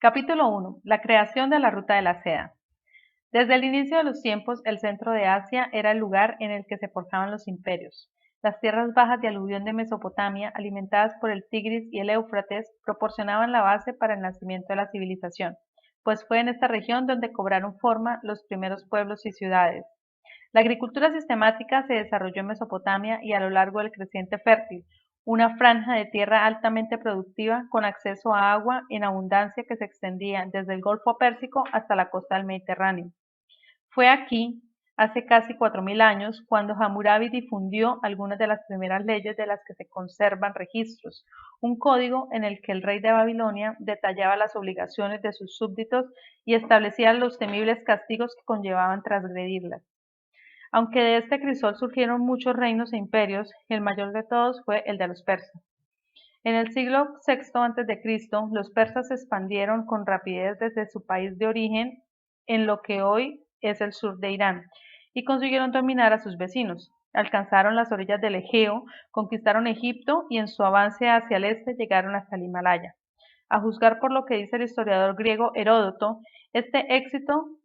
Capítulo 1. La creación de la Ruta de la Seda. Desde el inicio de los tiempos, el centro de Asia era el lugar en el que se forjaban los imperios. Las tierras bajas de aluvión de Mesopotamia, alimentadas por el Tigris y el Éufrates, proporcionaban la base para el nacimiento de la civilización, pues fue en esta región donde cobraron forma los primeros pueblos y ciudades. La agricultura sistemática se desarrolló en Mesopotamia y a lo largo del creciente fértil, una franja de tierra altamente productiva con acceso a agua en abundancia que se extendía desde el Golfo Pérsico hasta la costa del Mediterráneo. Fue aquí, hace casi 4000 años, cuando Hammurabi difundió algunas de las primeras leyes de las que se conservan registros, un código en el que el rey de Babilonia detallaba las obligaciones de sus súbditos y establecía los temibles castigos que conllevaban transgredirlas. Aunque de este crisol surgieron muchos reinos e imperios, el mayor de todos fue el de los persas. En el siglo VI a.C., los persas se expandieron con rapidez desde su país de origen en lo que hoy es el sur de Irán y consiguieron dominar a sus vecinos. Alcanzaron las orillas del Egeo, conquistaron Egipto y en su avance hacia el este llegaron hasta el Himalaya. A juzgar por lo que dice el historiador griego Heródoto, este éxito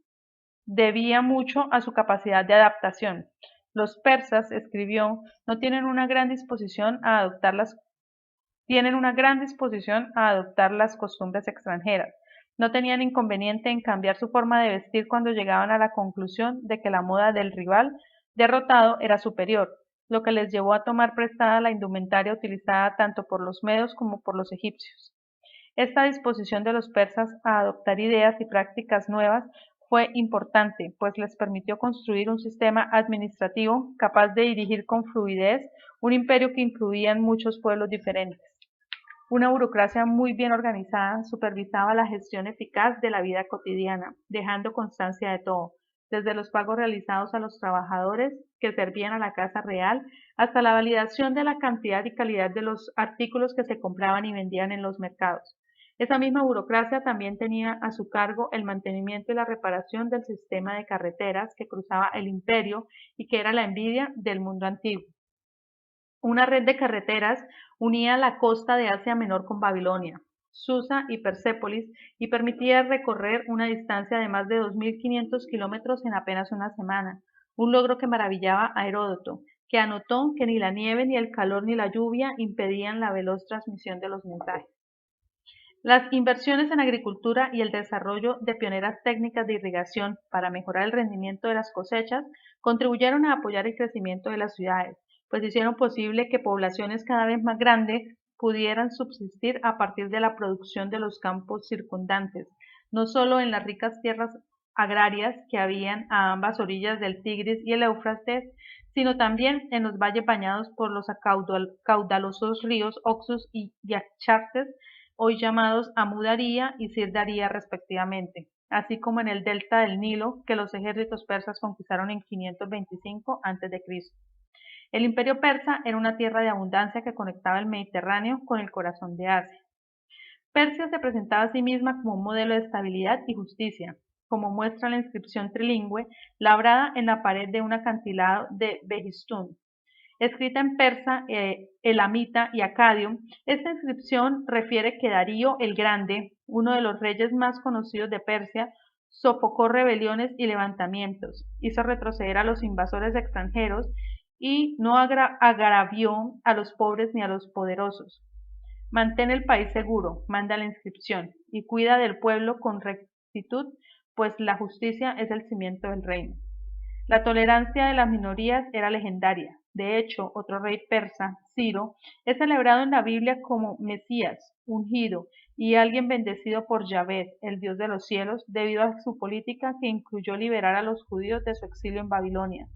debía mucho a su capacidad de adaptación. Los persas, escribió, no tienen una gran disposición a adoptar las costumbres extranjeras. No tenían inconveniente en cambiar su forma de vestir cuando llegaban a la conclusión de que la moda del rival derrotado era superior, lo que les llevó a tomar prestada la indumentaria utilizada tanto por los medos como por los egipcios. Esta disposición de los persas a adoptar ideas y prácticas nuevas fue importante, pues les permitió construir un sistema administrativo capaz de dirigir con fluidez un imperio que incluía en muchos pueblos diferentes. Una burocracia muy bien organizada supervisaba la gestión eficaz de la vida cotidiana, dejando constancia de todo, desde los pagos realizados a los trabajadores que servían a la casa real hasta la validación de la cantidad y calidad de los artículos que se compraban y vendían en los mercados. Esa misma burocracia también tenía a su cargo el mantenimiento y la reparación del sistema de carreteras que cruzaba el imperio y que era la envidia del mundo antiguo. Una red de carreteras unía la costa de Asia Menor con Babilonia, Susa y Persépolis y permitía recorrer una distancia de más de 2500 kilómetros en apenas una semana, un logro que maravillaba a Heródoto, que anotó que ni la nieve, ni el calor, ni la lluvia impedían la veloz transmisión de los mensajes. Las inversiones en agricultura y el desarrollo de pioneras técnicas de irrigación para mejorar el rendimiento de las cosechas contribuyeron a apoyar el crecimiento de las ciudades, pues hicieron posible que poblaciones cada vez más grandes pudieran subsistir a partir de la producción de los campos circundantes, no solo en las ricas tierras agrarias que habían a ambas orillas del Tigris y el Éufrates, sino también en los valles bañados por los caudalosos ríos Oxus y Yaxartes, hoy llamados Amu Daria y Sir Daria respectivamente, así como en el delta del Nilo que los ejércitos persas conquistaron en 525 a.C. El imperio persa era una tierra de abundancia que conectaba el Mediterráneo con el corazón de Asia. Persia se presentaba a sí misma como un modelo de estabilidad y justicia, como muestra la inscripción trilingüe labrada en la pared de un acantilado de Behistún. Escrita en persa, elamita y acadio, esta inscripción refiere que Darío el Grande, uno de los reyes más conocidos de Persia, sofocó rebeliones y levantamientos, hizo retroceder a los invasores extranjeros y no agravió a los pobres ni a los poderosos. Mantén el país seguro, manda la inscripción, y cuida del pueblo con rectitud, pues la justicia es el cimiento del reino. La tolerancia de las minorías era legendaria. De hecho, otro rey persa, Ciro, es celebrado en la Biblia como Mesías, ungido, y alguien bendecido por Yahvé, el Dios de los cielos, debido a su política que incluyó liberar a los judíos de su exilio en Babilonia.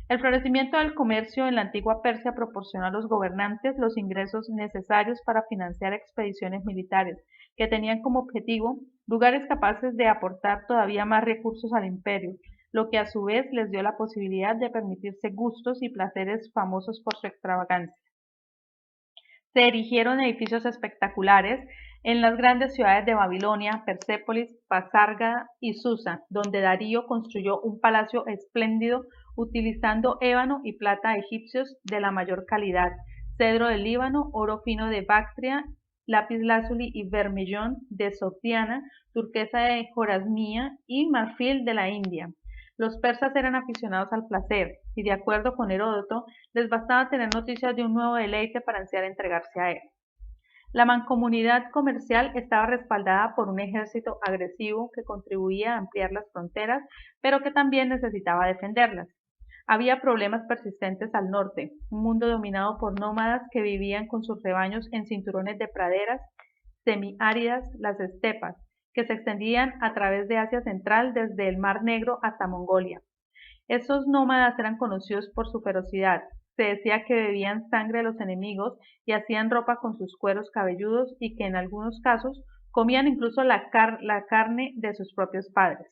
El florecimiento del comercio en la antigua Persia proporcionó a los gobernantes los ingresos necesarios para financiar expediciones militares, que tenían como objetivo lugares capaces de aportar todavía más recursos al imperio, lo que a su vez les dio la posibilidad de permitirse gustos y placeres famosos por su extravagancia. Se erigieron edificios espectaculares en las grandes ciudades de Babilonia, Persépolis, Pasargada y Susa, donde Darío construyó un palacio espléndido utilizando ébano y plata egipcios de la mayor calidad, cedro del Líbano, oro fino de Bactria, lapislázuli y vermellón de Sotiana, turquesa de Jorasmía y marfil de la India. Los persas eran aficionados al placer, y de acuerdo con Heródoto, les bastaba tener noticias de un nuevo deleite para ansiar entregarse a él. La mancomunidad comercial estaba respaldada por un ejército agresivo que contribuía a ampliar las fronteras, pero que también necesitaba defenderlas. Había problemas persistentes al norte, un mundo dominado por nómadas que vivían con sus rebaños en cinturones de praderas semiáridas, las estepas, que se extendían a través de Asia Central desde el Mar Negro hasta Mongolia. Estos nómadas eran conocidos por su ferocidad. Se decía que bebían sangre de los enemigos y hacían ropa con sus cueros cabelludos y que en algunos casos comían incluso la carne de sus propios padres.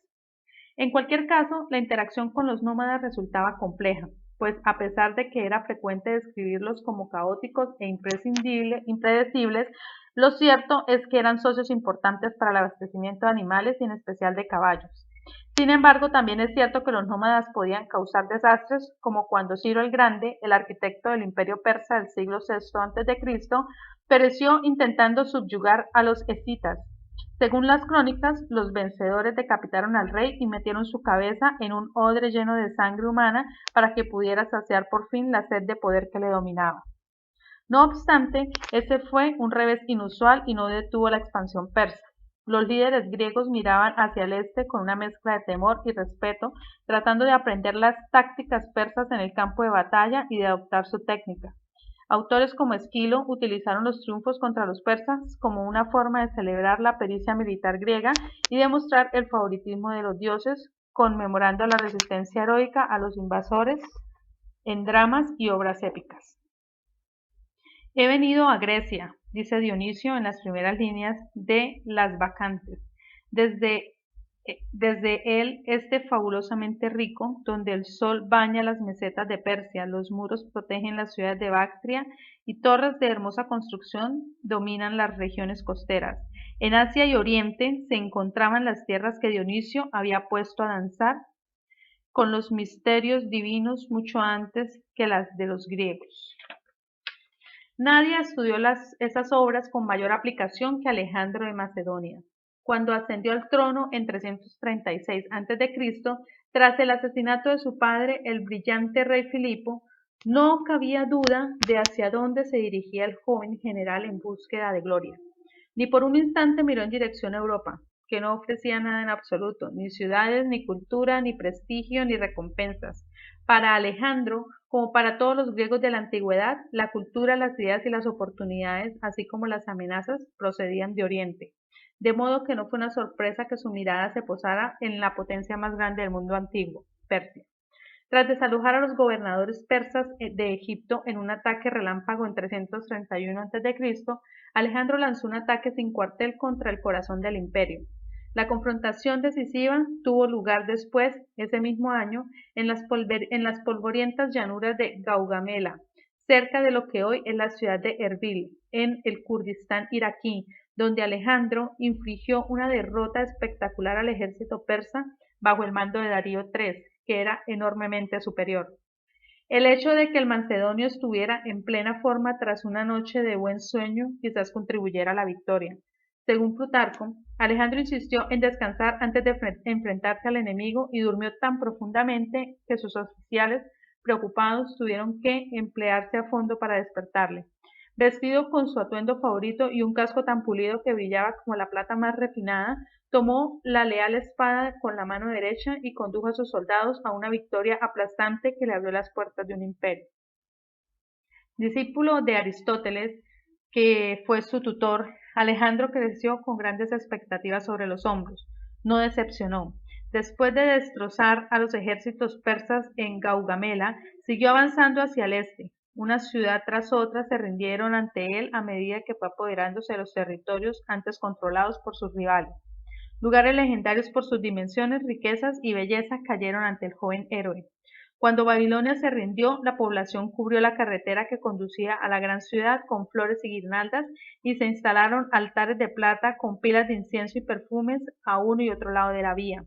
En cualquier caso, la interacción con los nómadas resultaba compleja, pues a pesar de que era frecuente describirlos como caóticos e impredecibles, lo cierto es que eran socios importantes para el abastecimiento de animales y en especial de caballos. Sin embargo, también es cierto que los nómadas podían causar desastres, como cuando Ciro el Grande, el arquitecto del imperio persa del siglo VI a.C., pereció intentando subyugar a los escitas. Según las crónicas, los vencedores decapitaron al rey y metieron su cabeza en un odre lleno de sangre humana para que pudiera saciar por fin la sed de poder que le dominaba. No obstante, ese fue un revés inusual y no detuvo la expansión persa. Los líderes griegos miraban hacia el este con una mezcla de temor y respeto, tratando de aprender las tácticas persas en el campo de batalla y de adoptar su técnica. Autores como Esquilo utilizaron los triunfos contra los persas como una forma de celebrar la pericia militar griega y demostrar el favoritismo de los dioses, conmemorando la resistencia heroica a los invasores en dramas y obras épicas. He venido a Grecia, dice Dionisio en las primeras líneas de Las Bacantes, desde él fabulosamente rico, donde el sol baña las mesetas de Persia, los muros protegen las ciudades de Bactria y torres de hermosa construcción dominan las regiones costeras. En Asia y Oriente se encontraban las tierras que Dionisio había puesto a danzar con los misterios divinos mucho antes que las de los griegos. Nadie estudió esas obras con mayor aplicación que Alejandro de Macedonia. Cuando ascendió al trono en 336 a.C., tras el asesinato de su padre, el brillante rey Filipo, no cabía duda de hacia dónde se dirigía el joven general en búsqueda de gloria. Ni por un instante miró en dirección a Europa, que no ofrecía nada en absoluto, ni ciudades, ni cultura, ni prestigio, ni recompensas. Para Alejandro, como para todos los griegos de la antigüedad, la cultura, las ideas y las oportunidades, así como las amenazas, procedían de Oriente. De modo que no fue una sorpresa que su mirada se posara en la potencia más grande del mundo antiguo, Persia. Tras desalojar a los gobernadores persas de Egipto en un ataque relámpago en 331 a.C., Alejandro lanzó un ataque sin cuartel contra el corazón del imperio. La confrontación decisiva tuvo lugar después, ese mismo año, en las polvorientas llanuras de Gaugamela, cerca de lo que hoy es la ciudad de Erbil, en el Kurdistán iraquí, donde Alejandro infligió una derrota espectacular al ejército persa bajo el mando de Darío III, que era enormemente superior. El hecho de que el macedonio estuviera en plena forma tras una noche de buen sueño quizás contribuyera a la victoria. Según Plutarco, Alejandro insistió en descansar antes de enfrentarse al enemigo y durmió tan profundamente que sus oficiales, preocupados, tuvieron que emplearse a fondo para despertarle. Vestido con su atuendo favorito y un casco tan pulido que brillaba como la plata más refinada, tomó la leal espada con la mano derecha y condujo a sus soldados a una victoria aplastante que le abrió las puertas de un imperio. Discípulo de Aristóteles, que fue su tutor, Alejandro creció con grandes expectativas sobre los hombros. No decepcionó. Después de destrozar a los ejércitos persas en Gaugamela, siguió avanzando hacia el este. Una ciudad tras otra se rindieron ante él a medida que fue apoderándose de los territorios antes controlados por sus rivales. Lugares legendarios por sus dimensiones, riquezas y belleza cayeron ante el joven héroe. Cuando Babilonia se rindió, la población cubrió la carretera que conducía a la gran ciudad con flores y guirnaldas y se instalaron altares de plata con pilas de incienso y perfumes a uno y otro lado de la vía.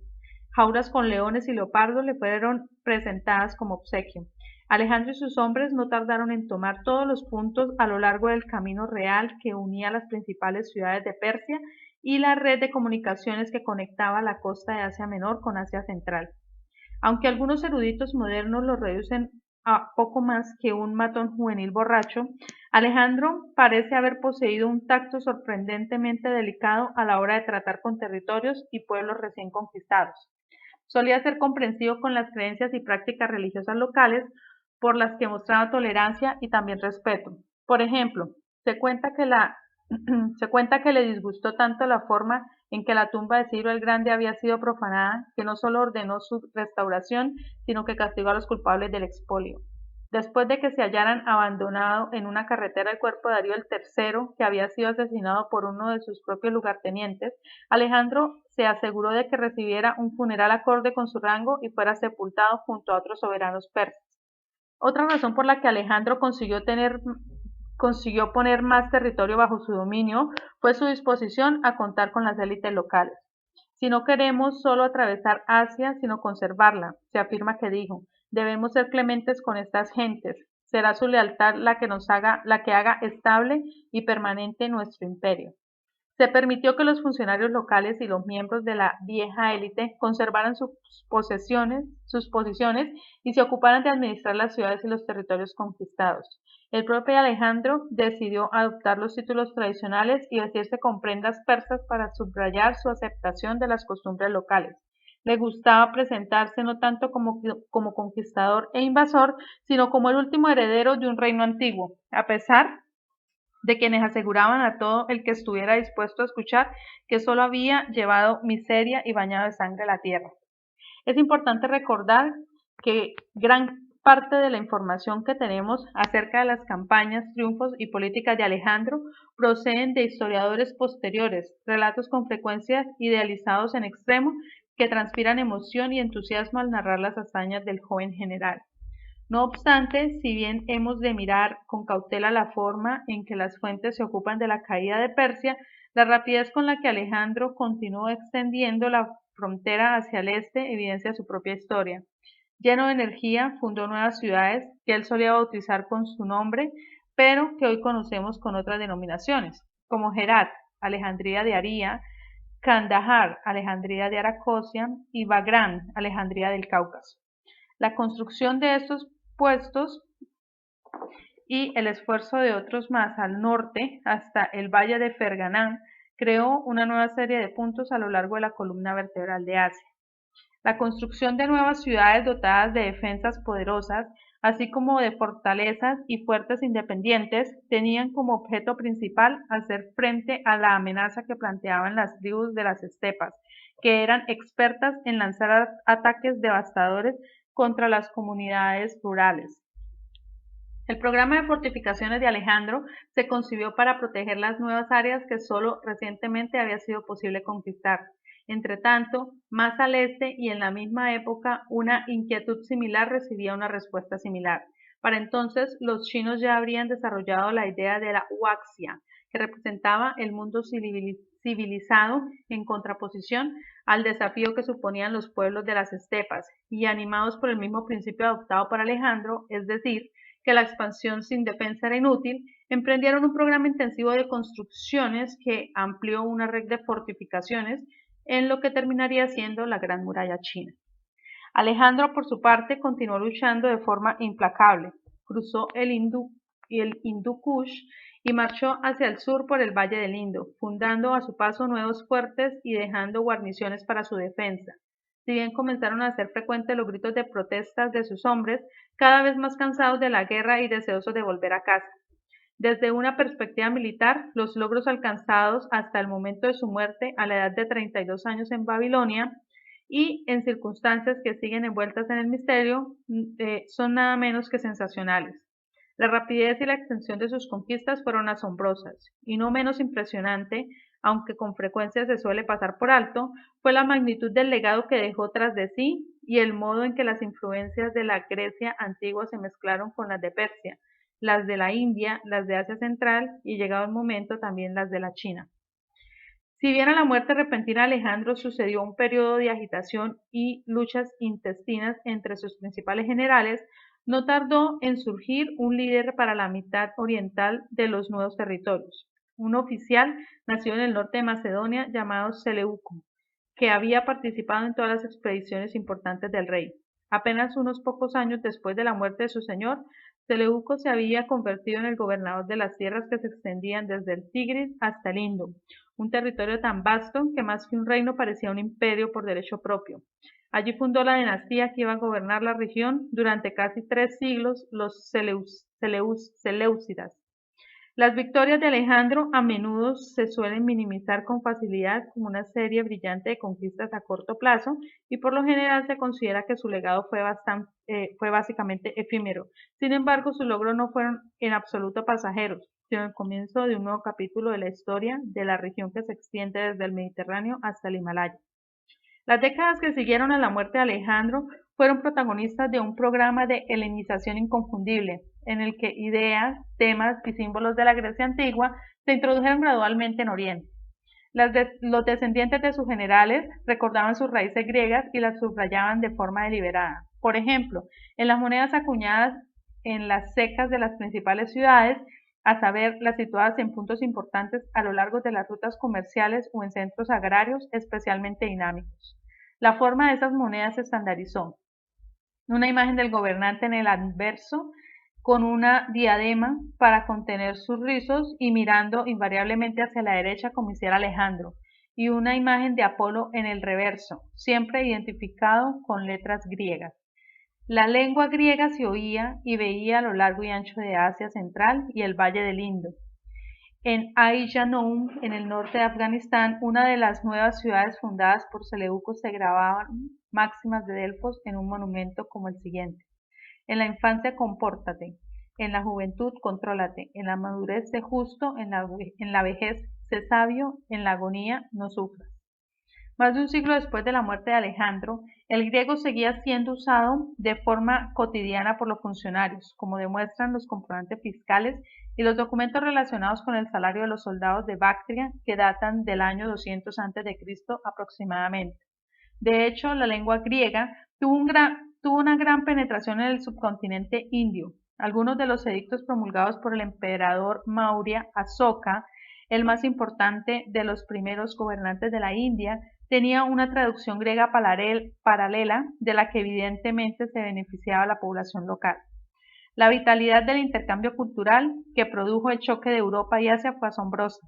Jaulas con leones y leopardos le fueron presentadas como obsequio. Alejandro y sus hombres no tardaron en tomar todos los puntos a lo largo del camino real que unía las principales ciudades de Persia y la red de comunicaciones que conectaba la costa de Asia Menor con Asia Central. Aunque algunos eruditos modernos lo reducen a poco más que un matón juvenil borracho, Alejandro parece haber poseído un tacto sorprendentemente delicado a la hora de tratar con territorios y pueblos recién conquistados. Solía ser comprensivo con las creencias y prácticas religiosas locales, por las que mostraba tolerancia y también respeto. Por ejemplo, se cuenta que, se cuenta que le disgustó tanto la forma en que la tumba de Ciro el Grande había sido profanada, que no solo ordenó su restauración, sino que castigó a los culpables del expolio. Después de que se hallaran abandonado en una carretera el cuerpo de Darío el III, que había sido asesinado por uno de sus propios lugartenientes, Alejandro se aseguró de que recibiera un funeral acorde con su rango y fuera sepultado junto a otros soberanos persas. Otra razón por la que Alejandro consiguió poner más territorio bajo su dominio fue su disposición a contar con las élites locales. Si no queremos solo atravesar Asia, sino conservarla, se afirma que dijo, debemos ser clementes con estas gentes. Será su lealtad la que haga estable y permanente nuestro imperio. Se permitió que los funcionarios locales y los miembros de la vieja élite conservaran sus posiciones y se ocuparan de administrar las ciudades y los territorios conquistados. El propio Alejandro decidió adoptar los títulos tradicionales y vestirse con prendas persas para subrayar su aceptación de las costumbres locales. Le gustaba presentarse no tanto como conquistador e invasor, sino como el último heredero de un reino antiguo, a pesar de quienes aseguraban a todo el que estuviera dispuesto a escuchar que solo había llevado miseria y bañado de sangre la tierra. Es importante recordar que gran parte de la información que tenemos acerca de las campañas, triunfos y políticas de Alejandro proceden de historiadores posteriores, relatos con frecuencia idealizados en extremo que transpiran emoción y entusiasmo al narrar las hazañas del joven general. No obstante, si bien hemos de mirar con cautela la forma en que las fuentes se ocupan de la caída de Persia, la rapidez con la que Alejandro continuó extendiendo la frontera hacia el este evidencia su propia historia. Lleno de energía, fundó nuevas ciudades que él solía bautizar con su nombre, pero que hoy conocemos con otras denominaciones, como Herat, Alejandría de Aria, Kandahar, Alejandría de Aracosia y Bagrán, Alejandría del Cáucaso. La construcción de estos puestos y el esfuerzo de otros más al norte hasta el valle de Ferganán creó una nueva serie de puntos a lo largo de la columna vertebral de Asia. La construcción de nuevas ciudades dotadas de defensas poderosas, así como de fortalezas y fuertes independientes, tenían como objeto principal hacer frente a la amenaza que planteaban las tribus de las estepas, que eran expertas en lanzar ataques devastadores contra las comunidades rurales. El programa de fortificaciones de Alejandro se concibió para proteger las nuevas áreas que solo recientemente había sido posible conquistar. Entretanto, más al este y en la misma época, una inquietud similar recibía una respuesta similar. Para entonces, los chinos ya habrían desarrollado la idea de la huaxia, que representaba el mundo civilizado en contraposición al desafío que suponían los pueblos de las estepas, y animados por el mismo principio adoptado por Alejandro, es decir, que la expansión sin defensa era inútil, emprendieron un programa intensivo de construcciones que amplió una red de fortificaciones en lo que terminaría siendo la Gran Muralla China. Alejandro, por su parte, continuó luchando de forma implacable. Cruzó el Hindú Kush y marchó hacia el sur por el Valle del Indo, fundando a su paso nuevos fuertes y dejando guarniciones para su defensa. Si bien comenzaron a ser frecuentes los gritos de protestas de sus hombres, cada vez más cansados de la guerra y deseosos de volver a casa. Desde una perspectiva militar, los logros alcanzados hasta el momento de su muerte a la edad de 32 años en Babilonia y en circunstancias que siguen envueltas en el misterio, son nada menos que sensacionales. La rapidez y la extensión de sus conquistas fueron asombrosas, y no menos impresionante, aunque con frecuencia se suele pasar por alto, fue la magnitud del legado que dejó tras de sí y el modo en que las influencias de la Grecia antigua se mezclaron con las de Persia, las de la India, las de Asia Central y, llegado el momento, también las de la China. Si bien a la muerte repentina de Alejandro sucedió un periodo de agitación y luchas intestinas entre sus principales generales, No tardó en surgir un líder para la mitad oriental de los nuevos territorios, un oficial nacido en el norte de Macedonia llamado Seleuco, que había participado en todas las expediciones importantes del rey. Apenas unos pocos años después de la muerte de su señor, Seleuco se había convertido en el gobernador de las tierras que se extendían desde el Tigris hasta el Indo, un territorio tan vasto que más que un reino parecía un imperio por derecho propio. Allí fundó la dinastía que iba a gobernar la región durante casi 3 siglos, los Seleucidas. Las victorias de Alejandro a menudo se suelen minimizar con facilidad como una serie brillante de conquistas a corto plazo y por lo general se considera que su legado fue básicamente efímero. Sin embargo, sus logros no fueron en absoluto pasajeros, sino el comienzo de un nuevo capítulo de la historia de la región que se extiende desde el Mediterráneo hasta el Himalaya. Las décadas que siguieron a la muerte de Alejandro fueron protagonistas de un programa de helenización inconfundible, en el que ideas, temas y símbolos de la Grecia antigua se introdujeron gradualmente en Oriente. Los descendientes de sus generales recordaban sus raíces griegas y las subrayaban de forma deliberada. Por ejemplo, en las monedas acuñadas en las secas de las principales ciudades, a saber, las situadas en puntos importantes a lo largo de las rutas comerciales o en centros agrarios especialmente dinámicos. La forma de esas monedas se estandarizó. Una imagen del gobernante en el anverso, con una diadema para contener sus rizos y mirando invariablemente hacia la derecha como hiciera Alejandro, y una imagen de Apolo en el reverso, siempre identificado con letras griegas. La lengua griega se oía y veía a lo largo y ancho de Asia Central y el Valle del Indo. En Ai-Janoum, en el norte de Afganistán, una de las nuevas ciudades fundadas por Seleucos, se grababan máximas de Delfos en un monumento como el siguiente: en la infancia compórtate, en la juventud contrólate, en la madurez sé justo, en la vejez sé sabio, en la agonía no sufras. Más de un siglo después de la muerte de Alejandro, el griego seguía siendo usado de forma cotidiana por los funcionarios, como demuestran los comprobantes fiscales y los documentos relacionados con el salario de los soldados de Bactria, que datan del año 200 a.C. aproximadamente. De hecho, la lengua griega tuvo una gran penetración en el subcontinente indio. Algunos de los edictos promulgados por el emperador Maurya Asoka, el más importante de los primeros gobernantes de la India, tenía una traducción griega paralela de la que evidentemente se beneficiaba la población local. La vitalidad del intercambio cultural que produjo el choque de Europa y Asia fue asombrosa.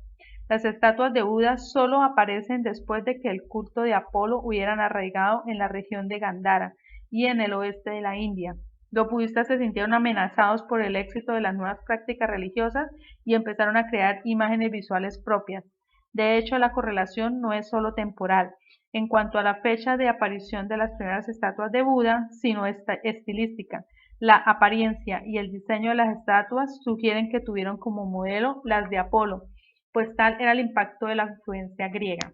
Las estatuas de Buda solo aparecen después de que el culto de Apolo hubieran arraigado en la región de Gandhara y en el oeste de la India. Los budistas se sintieron amenazados por el éxito de las nuevas prácticas religiosas y empezaron a crear imágenes visuales propias. De hecho, la correlación no es solo temporal en cuanto a la fecha de aparición de las primeras estatuas de Buda, sino estilística. La apariencia y el diseño de las estatuas sugieren que tuvieron como modelo las de Apolo, pues tal era el impacto de la influencia griega.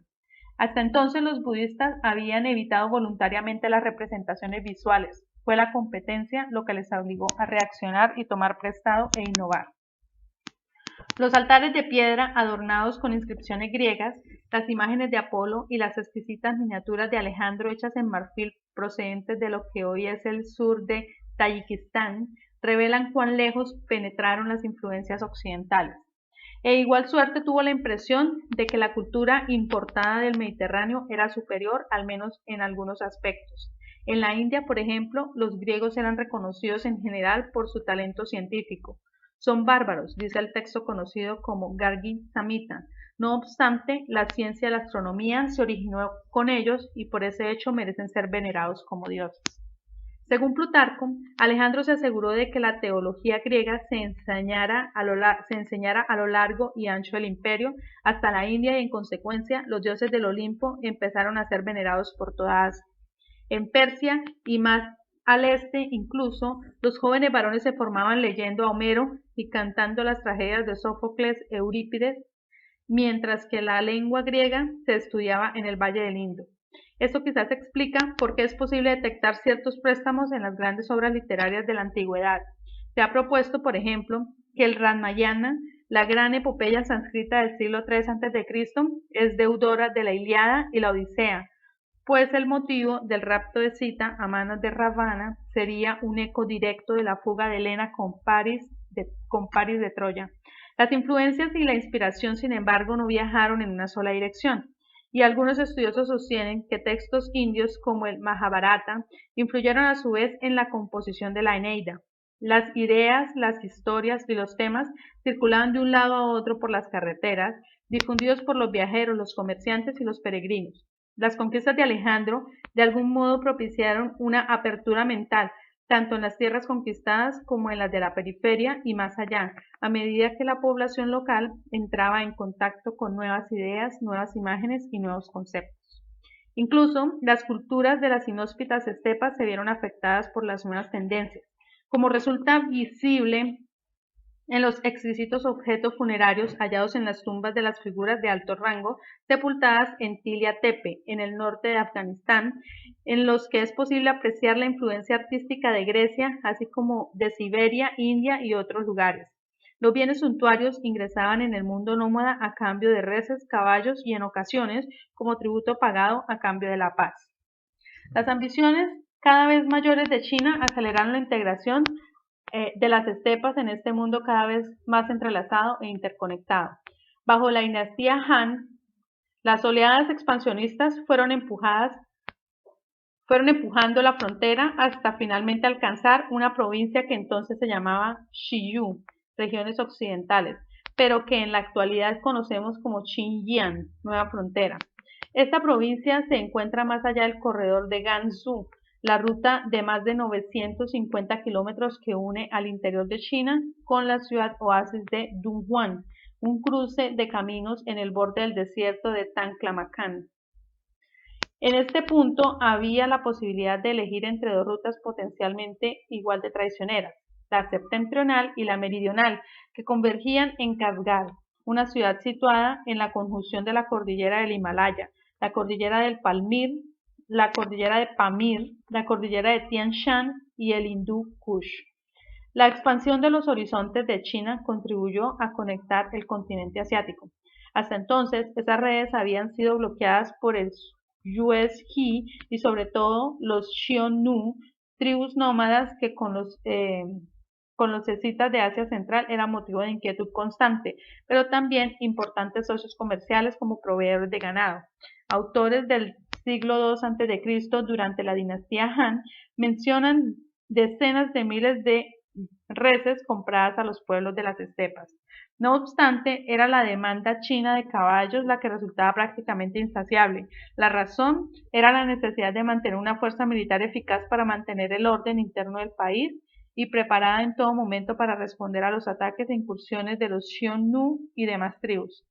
Hasta entonces los budistas habían evitado voluntariamente las representaciones visuales. Fue la competencia lo que les obligó a reaccionar y tomar prestado e innovar. Los altares de piedra adornados con inscripciones griegas, las imágenes de Apolo y las exquisitas miniaturas de Alejandro hechas en marfil procedentes de lo que hoy es el sur de Tayikistán revelan cuán lejos penetraron las influencias occidentales. Igual suerte tuvo la impresión de que la cultura importada del Mediterráneo era superior, al menos en algunos aspectos. En la India, por ejemplo, los griegos eran reconocidos en general por su talento científico. Son bárbaros, dice el texto conocido como Gargi Samhita. No obstante, la ciencia de la astronomía se originó con ellos y por ese hecho merecen ser venerados como dioses. Según Plutarco, Alejandro se aseguró de que la teología griega se enseñara a lo largo y ancho del imperio hasta la India y en consecuencia los dioses del Olimpo empezaron a ser venerados por toda Asia. En Persia y más al este incluso, los jóvenes varones se formaban leyendo a Homero y cantando las tragedias de Sófocles, Eurípides, mientras que la lengua griega se estudiaba en el Valle del Indo. Esto quizás explica por qué es posible detectar ciertos préstamos en las grandes obras literarias de la antigüedad. Se ha propuesto, por ejemplo, que el Ramayana, la gran epopeya sánscrita del siglo III a.C., es deudora de la Ilíada y la Odisea, pues el motivo del rapto de Sita a manos de Ravana sería un eco directo de la fuga de Helena con Paris de Troya. Las influencias y la inspiración, sin embargo, no viajaron en una sola dirección, y algunos estudiosos sostienen que textos indios como el Mahabharata influyeron a su vez en la composición de la Eneida. Las ideas, las historias y los temas circulaban de un lado a otro por las carreteras, difundidos por los viajeros, los comerciantes y los peregrinos. Las conquistas de Alejandro de algún modo propiciaron una apertura mental, tanto en las tierras conquistadas como en las de la periferia y más allá, a medida que la población local entraba en contacto con nuevas ideas, nuevas imágenes y nuevos conceptos. Incluso las culturas de las inhóspitas estepas se vieron afectadas por las nuevas tendencias, como resulta visible en los exquisitos objetos funerarios hallados en las tumbas de las figuras de alto rango sepultadas en Tilia Tepe, en el norte de Afganistán, en los que es posible apreciar la influencia artística de Grecia, así como de Siberia, India y otros lugares. Los bienes suntuarios ingresaban en el mundo nómada a cambio de reses, caballos y en ocasiones como tributo pagado a cambio de la paz. Las ambiciones cada vez mayores de China aceleraron la integración de las estepas en este mundo cada vez más entrelazado e interconectado. Bajo la dinastía Han, las oleadas expansionistas fueron empujando la frontera hasta finalmente alcanzar una provincia que entonces se llamaba Xiyu, regiones occidentales, pero que en la actualidad conocemos como Xinjiang, nueva frontera. Esta provincia se encuentra más allá del corredor de Gansu, la ruta de más de 950 kilómetros que une al interior de China con la ciudad oasis de Dunhuan, un cruce de caminos en el borde del desierto de Tanclamacán. En este punto había la posibilidad de elegir entre dos rutas potencialmente igual de traicioneras, la septentrional y la meridional, que convergían en Kasgar, una ciudad situada en la conjunción de la cordillera del Himalaya, la cordillera del Pamir, la cordillera de Pamir, la cordillera de Tian Shan y el Hindú Kush. La expansión de los horizontes de China contribuyó a conectar el continente asiático. Hasta entonces, esas redes habían sido bloqueadas por el Yuezhi y sobre todo los Xiongnu, tribus nómadas que con los escitas de Asia Central eran motivo de inquietud constante, pero también importantes socios comerciales como proveedores de ganado. Autores del siglo II a.C., durante la dinastía Han, mencionan decenas de miles de reses compradas a los pueblos de las estepas. No obstante, era la demanda china de caballos la que resultaba prácticamente insaciable. La razón era la necesidad de mantener una fuerza militar eficaz para mantener el orden interno del país y preparada en todo momento para responder a los ataques e incursiones de los Xiongnu y demás tribus.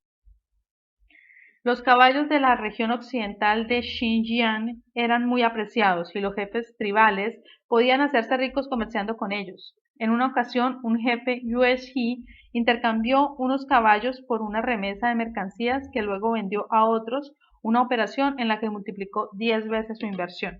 Los caballos de la región occidental de Xinjiang eran muy apreciados y los jefes tribales podían hacerse ricos comerciando con ellos. En una ocasión, un jefe Yuezhi intercambió unos caballos por una remesa de mercancías que luego vendió a otros, una operación en la que multiplicó 10 veces su inversión.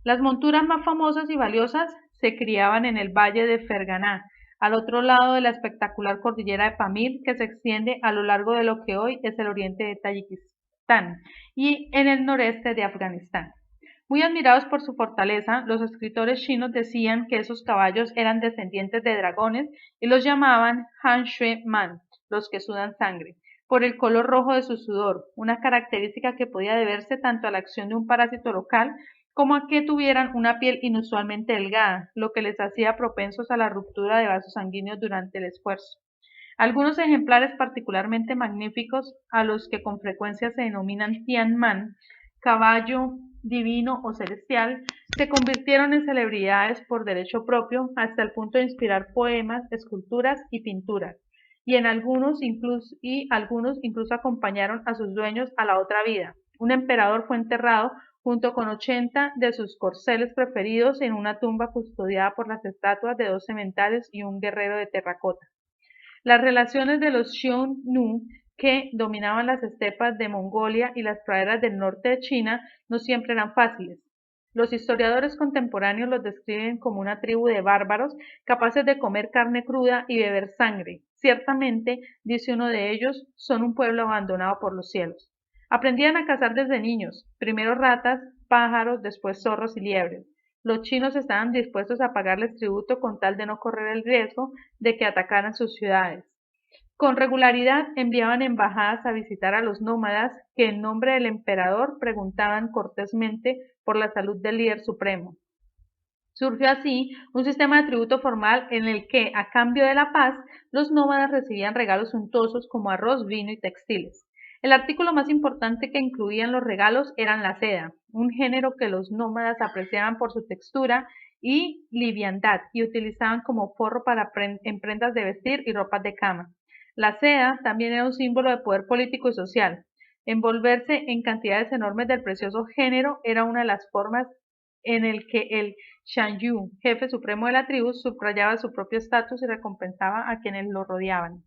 Las monturas más famosas y valiosas se criaban en el valle de Ferganá, al otro lado de la espectacular cordillera de Pamir, que se extiende a lo largo de lo que hoy es el oriente de Tayikistán y en el noreste de Afganistán. Muy admirados por su fortaleza, los escritores chinos decían que esos caballos eran descendientes de dragones y los llamaban Han Shui Man, los que sudan sangre, por el color rojo de su sudor, una característica que podía deberse tanto a la acción de un parásito local como a que tuvieran una piel inusualmente delgada, lo que les hacía propensos a la ruptura de vasos sanguíneos durante el esfuerzo. Algunos ejemplares particularmente magníficos, a los que con frecuencia se denominan Tianman, caballo divino o celestial, se convirtieron en celebridades por derecho propio hasta el punto de inspirar poemas, esculturas y pinturas, y algunos incluso acompañaron a sus dueños a la otra vida. Un emperador fue enterrado junto con 80 de sus corceles preferidos en una tumba custodiada por las estatuas de 2 sementales y un guerrero de terracota. Las relaciones de los Xiongnu, que dominaban las estepas de Mongolia y las praderas del norte de China, no siempre eran fáciles. Los historiadores contemporáneos los describen como una tribu de bárbaros capaces de comer carne cruda y beber sangre. Ciertamente, dice uno de ellos, son un pueblo abandonado por los cielos. Aprendían a cazar desde niños, primero ratas, pájaros, después zorros y liebres. Los chinos estaban dispuestos a pagarles tributo con tal de no correr el riesgo de que atacaran sus ciudades. Con regularidad enviaban embajadas a visitar a los nómadas que en nombre del emperador preguntaban cortésmente por la salud del líder supremo. Surgió así un sistema de tributo formal en el que, a cambio de la paz, los nómadas recibían regalos suntuosos como arroz, vino y textiles. El artículo más importante que incluían los regalos eran la seda, un género que los nómadas apreciaban por su textura y liviandad y utilizaban como forro en prendas de vestir y ropas de cama. La seda también era un símbolo de poder político y social. Envolverse en cantidades enormes del precioso género era una de las formas en el que el Shan-yu, jefe supremo de la tribu, subrayaba su propio estatus y recompensaba a quienes lo rodeaban.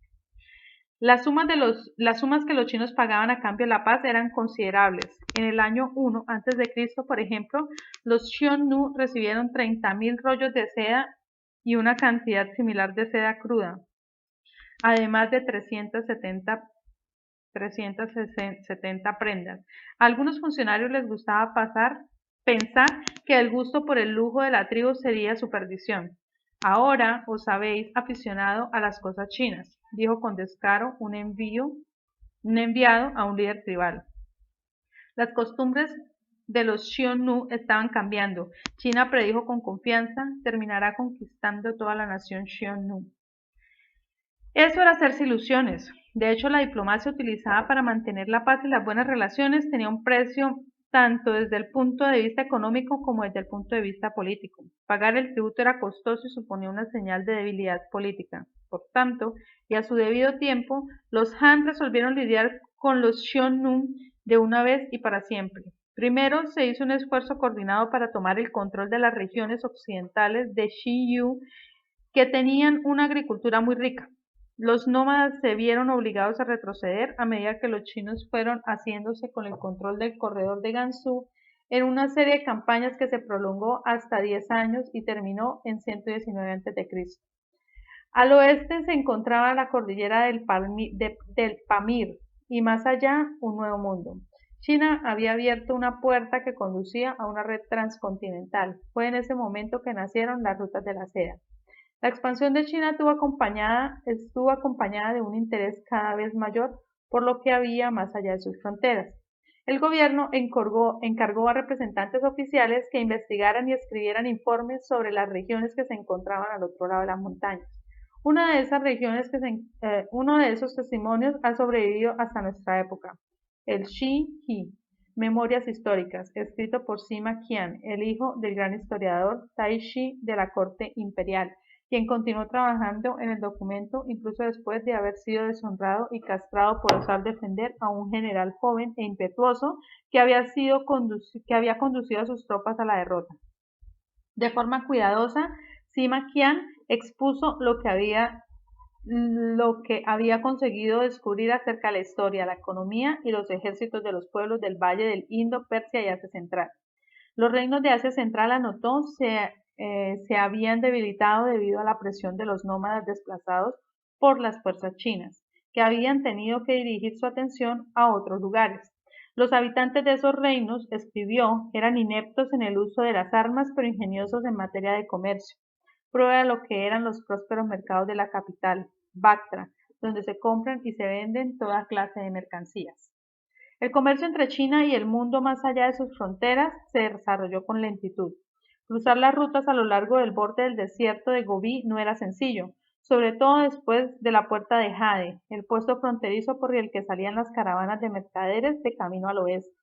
Las sumas que los chinos pagaban a cambio de la paz eran considerables. En el año 1 a.C., por ejemplo, los Xiongnu recibieron 30.000 rollos de seda y una cantidad similar de seda cruda, además de 370 prendas. A algunos funcionarios les gustaba pensar que el gusto por el lujo de la tribu sería su perdición. Ahora os habéis aficionado a las cosas chinas, dijo con descaro un enviado a un líder tribal. Las costumbres de los Xiongnu estaban cambiando. China predijo con confianza, terminará conquistando toda la nación Xiongnu. Eso era hacerse ilusiones. De hecho, la diplomacia utilizada para mantener la paz y las buenas relaciones tenía un precio tanto desde el punto de vista económico como desde el punto de vista político. Pagar el tributo era costoso y suponía una señal de debilidad política. Por tanto, y a su debido tiempo, los Han resolvieron lidiar con los Xiongnu de una vez y para siempre. Primero se hizo un esfuerzo coordinado para tomar el control de las regiones occidentales de Xiyu, que tenían una agricultura muy rica. Los nómadas se vieron obligados a retroceder a medida que los chinos fueron haciéndose con el control del corredor de Gansu en una serie de campañas que se prolongó hasta 10 años y terminó en 119 a.C. Al oeste se encontraba la cordillera del Pamir y más allá un nuevo mundo. China había abierto una puerta que conducía a una red transcontinental. Fue en ese momento que nacieron las rutas de la seda. La expansión de China estuvo acompañada de un interés cada vez mayor por lo que había más allá de sus fronteras. El gobierno encargó a representantes oficiales que investigaran y escribieran informes sobre las regiones que se encontraban al otro lado de las montañas. Uno de esos testimonios ha sobrevivido hasta nuestra época, el Shi-He, Memorias históricas, escrito por Sima Qian, el hijo del gran historiador Tai Shi de la corte imperial, quien continuó trabajando en el documento incluso después de haber sido deshonrado y castrado por osar defender a un general joven e impetuoso que había conducido a sus tropas a la derrota. De forma cuidadosa, Sima Qian expuso lo que había conseguido descubrir acerca de la historia, la economía y los ejércitos de los pueblos del Valle del Indo, Persia y Asia Central. Los reinos de Asia Central, anotó, se habían debilitado debido a la presión de los nómadas desplazados por las fuerzas chinas, que habían tenido que dirigir su atención a otros lugares. Los habitantes de esos reinos, escribió, eran ineptos en el uso de las armas, pero ingeniosos en materia de comercio. Prueba de lo que eran los prósperos mercados de la capital, Bactra, donde se compran y se venden toda clase de mercancías. El comercio entre China y el mundo más allá de sus fronteras se desarrolló con lentitud. Cruzar las rutas a lo largo del borde del desierto de Gobi no era sencillo, sobre todo después de la puerta de Jade, el puesto fronterizo por el que salían las caravanas de mercaderes de camino al oeste.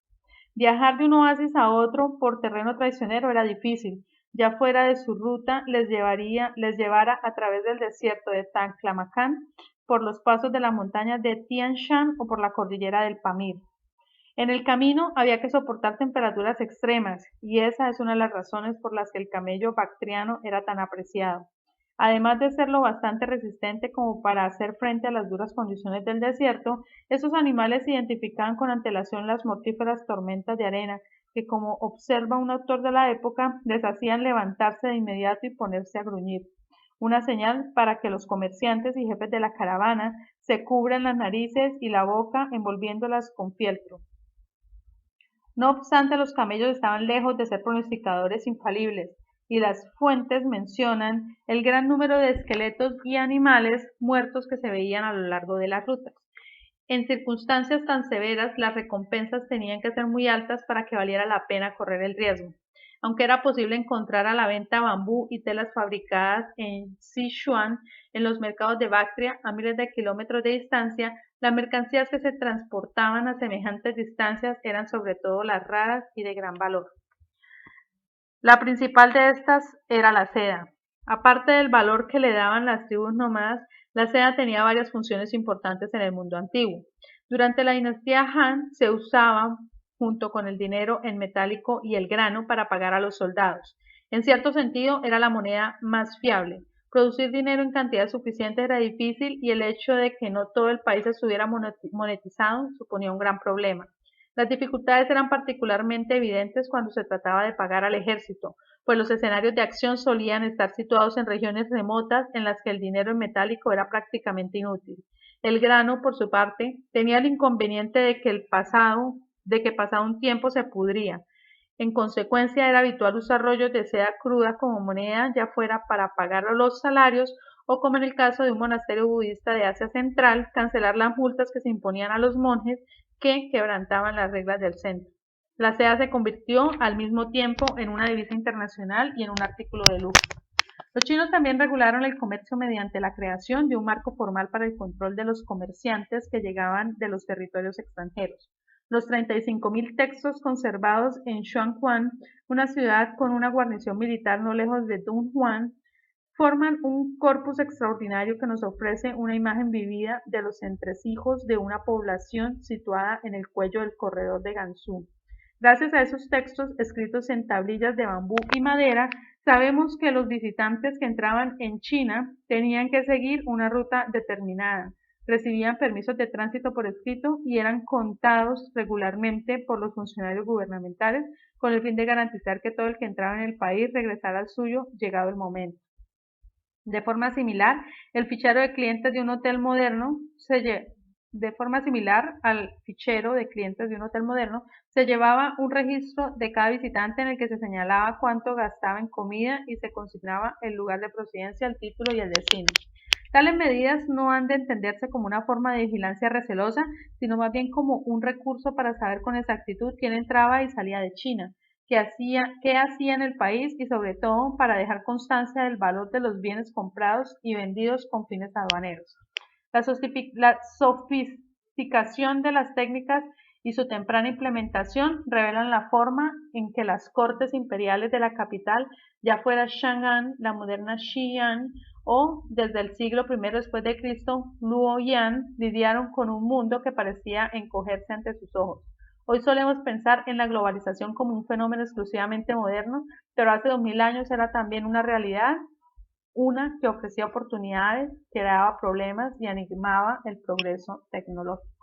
Viajar de un oasis a otro por terreno traicionero era difícil, ya fuera de su ruta les llevara a través del desierto de Taklamakan, por los pasos de la montaña de Tian Shan o por la cordillera del Pamir. En el camino había que soportar temperaturas extremas, y esa es una de las razones por las que el camello bactriano era tan apreciado. Además de ser lo bastante resistente como para hacer frente a las duras condiciones del desierto, esos animales identificaban con antelación las mortíferas tormentas de arena que, como observa un autor de la época, les hacían levantarse de inmediato y ponerse a gruñir, una señal para que los comerciantes y jefes de la caravana se cubran las narices y la boca envolviéndolas con fieltro. No obstante, los camellos estaban lejos de ser pronosticadores infalibles, y las fuentes mencionan el gran número de esqueletos y animales muertos que se veían a lo largo de las rutas. En circunstancias tan severas, las recompensas tenían que ser muy altas para que valiera la pena correr el riesgo. Aunque era posible encontrar a la venta bambú y telas fabricadas en Sichuan, en los mercados de Bactria, a miles de kilómetros de distancia, las mercancías que se transportaban a semejantes distancias eran sobre todo las raras y de gran valor. La principal de estas era la seda. Aparte del valor que le daban las tribus nómadas, la seda tenía varias funciones importantes en el mundo antiguo. Durante la dinastía Han se usaba junto con el dinero en metálico y el grano para pagar a los soldados. En cierto sentido, era la moneda más fiable. Producir dinero en cantidad suficiente era difícil y el hecho de que no todo el país estuviera monetizado suponía un gran problema. Las dificultades eran particularmente evidentes cuando se trataba de pagar al ejército, pues los escenarios de acción solían estar situados en regiones remotas en las que el dinero en metálico era prácticamente inútil. El grano, por su parte, tenía el inconveniente de que pasado un tiempo se pudría. En consecuencia, era habitual usar rollos de seda cruda como moneda, ya fuera para pagar los salarios o, como en el caso de un monasterio budista de Asia Central, cancelar las multas que se imponían a los monjes que quebrantaban las reglas del centro. La seda se convirtió al mismo tiempo en una divisa internacional y en un artículo de lujo. Los chinos también regularon el comercio mediante la creación de un marco formal para el control de los comerciantes que llegaban de los territorios extranjeros. Los 35.000 textos conservados en Xuanquan, una ciudad con una guarnición militar no lejos de Dunhuan, forman un corpus extraordinario que nos ofrece una imagen vivida de los entresijos de una población situada en el cuello del corredor de Gansu. Gracias a esos textos escritos en tablillas de bambú y madera, sabemos que los visitantes que entraban en China tenían que seguir una ruta determinada, recibían permisos de tránsito por escrito y eran contados regularmente por los funcionarios gubernamentales con el fin de garantizar que todo el que entraba en el país regresara al suyo llegado el momento. De forma similar, el fichero de clientes de un hotel moderno de forma similar al fichero de clientes de un hotel moderno, se llevaba un registro de cada visitante en el que se señalaba cuánto gastaba en comida y se consignaba el lugar de procedencia, el título y el destino. Tales medidas no han de entenderse como una forma de vigilancia recelosa, sino más bien como un recurso para saber con exactitud quién entraba y salía de China, qué hacía en el país y sobre todo para dejar constancia del valor de los bienes comprados y vendidos con fines aduaneros. La sofisticación de las técnicas y su temprana implementación revelan la forma en que las cortes imperiales de la capital, ya fuera Chang'an, la moderna Xi'an, o desde el siglo I después de Cristo, Luoyang, lidiaron con un mundo que parecía encogerse ante sus ojos. Hoy solemos pensar en la globalización como un fenómeno exclusivamente moderno, pero hace 2000 años era también una realidad, una que ofrecía oportunidades, que daba problemas y animaba el progreso tecnológico.